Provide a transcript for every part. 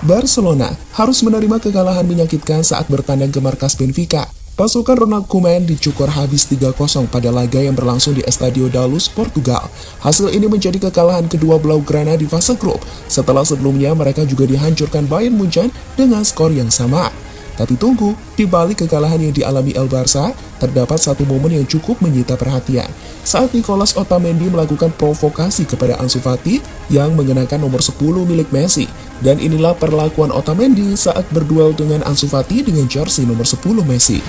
Barcelona harus menerima kekalahan menyakitkan saat bertandang ke markas Benfica. Pasukan Ronald Koeman dicukur habis 3-0 pada laga yang berlangsung di Estádio da Luz, Portugal. Hasil ini menjadi kekalahan kedua Blaugrana di fase grup, setelah sebelumnya mereka juga dihancurkan Bayern Munchen dengan skor yang sama. Tapi tunggu, di balik kekalahan yang dialami El Barça, terdapat satu momen yang cukup menyita perhatian. Saat Nicolas Otamendi melakukan provokasi kepada Ansu Fati yang mengenakan nomor 10 milik Messi. Dan inilah perlakuan Otamendi saat berduel dengan Ansu Fati dengan jersey nomor 10 Messi.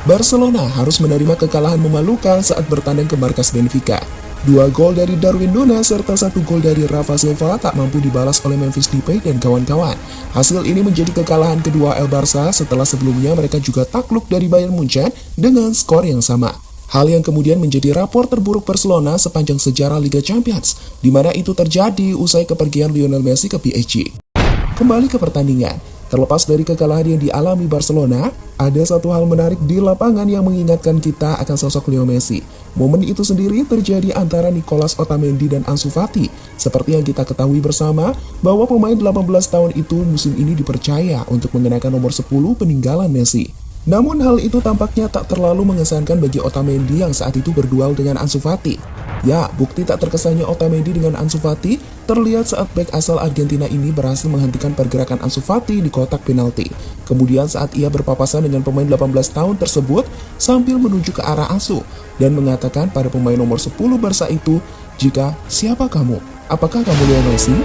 Barcelona harus menerima kekalahan memalukan saat bertandang ke markas Benfica. 2 gol dari Darwin Núñez serta 1 gol dari Rafa Silva tak mampu dibalas oleh Memphis Depay dan kawan-kawan. Hasil ini menjadi kekalahan kedua El Barça setelah sebelumnya mereka juga takluk dari Bayern Munchen dengan skor yang sama. Hal yang kemudian menjadi rapor terburuk Barcelona sepanjang sejarah Liga Champions, di mana itu terjadi usai kepergian Lionel Messi ke PSG. Kembali ke pertandingan. Terlepas dari kekalahan yang dialami Barcelona, ada satu hal menarik di lapangan yang mengingatkan kita akan sosok Leo Messi. Momen itu sendiri terjadi antara Nicolas Otamendi dan Ansu Fati. Seperti yang kita ketahui bersama, bahwa pemain 18 tahun itu musim ini dipercaya untuk mengenakan nomor 10 peninggalan Messi. Namun hal itu tampaknya tak terlalu mengesankan bagi Otamendi yang saat itu berduel dengan Ansu Fati. Ya, bukti tak terkesannya Otamendi dengan Ansu Fati terlihat saat bek asal Argentina ini berhasil menghentikan pergerakan Ansu Fati di kotak penalti. Kemudian saat ia berpapasan dengan pemain 18 tahun tersebut sambil menuju ke arah Ansu dan mengatakan pada pemain nomor 10 Barca itu, "Jika siapa kamu? Apakah kamu Leo Messi?"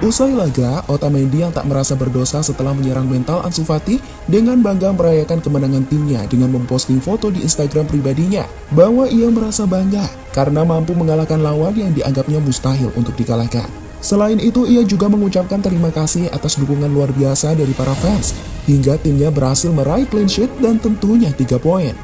Usai laga, Otamendi yang tak merasa berdosa setelah menyerang mental Ansu Fati dengan bangga merayakan kemenangan timnya dengan memposting foto di Instagram pribadinya bahwa ia merasa bangga karena mampu mengalahkan lawan yang dianggapnya mustahil untuk dikalahkan. Selain itu, ia juga mengucapkan terima kasih atas dukungan luar biasa dari para fans hingga timnya berhasil meraih clean sheet dan tentunya 3 poin.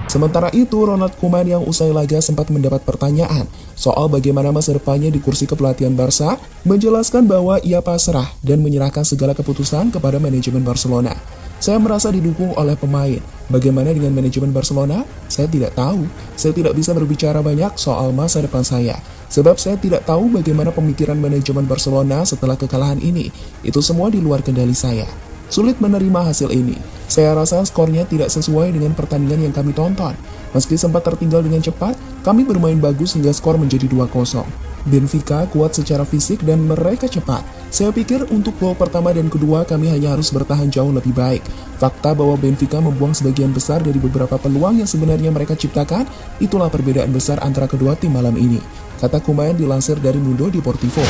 Sementara itu, Ronald Koeman yang usai laga sempat mendapat pertanyaan soal bagaimana masa depannya di kursi kepelatihan Barca, menjelaskan bahwa ia pasrah dan menyerahkan segala keputusan kepada manajemen Barcelona. "Saya merasa didukung oleh pemain. Bagaimana dengan manajemen Barcelona? Saya tidak tahu. Saya tidak bisa berbicara banyak soal masa depan saya. Sebab saya tidak tahu bagaimana pemikiran manajemen Barcelona setelah kekalahan ini. Itu semua di luar kendali saya. Sulit menerima hasil ini. Saya rasa skornya tidak sesuai dengan pertandingan yang kami tonton. Meski sempat tertinggal dengan cepat, kami bermain bagus hingga skor menjadi 2-0. Benfica kuat secara fisik dan mereka cepat. Saya pikir untuk gol pertama dan kedua kami hanya harus bertahan jauh lebih baik. Fakta bahwa Benfica membuang sebagian besar dari beberapa peluang yang sebenarnya mereka ciptakan, itulah perbedaan besar antara kedua tim malam ini," kata Koeman dilansir dari Mundo Deportivo.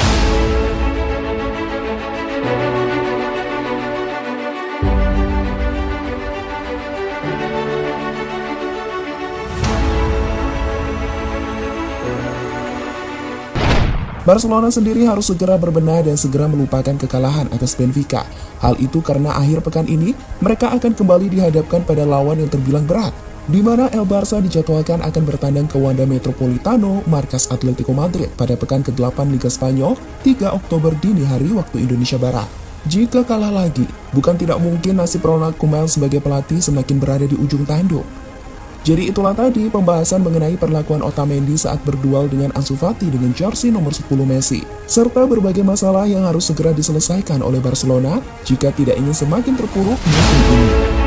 Barcelona sendiri harus segera berbenah dan segera melupakan kekalahan atas Benfica. Hal itu karena akhir pekan ini mereka akan kembali dihadapkan pada lawan yang terbilang berat, di mana El Barça dijadwalkan akan bertandang ke Wanda Metropolitano, markas Atletico Madrid pada pekan ke-8 Liga Spanyol 3 Oktober dini hari waktu Indonesia Barat. Jika kalah lagi, bukan tidak mungkin nasib Ronald Koeman sebagai pelatih semakin berada di ujung tanduk. Jadi itulah tadi pembahasan mengenai perlakuan Otamendi saat berduel dengan Ansu Fati dengan jersey nomor 10 Messi, serta berbagai masalah yang harus segera diselesaikan oleh Barcelona jika tidak ingin semakin terpuruk musim ini.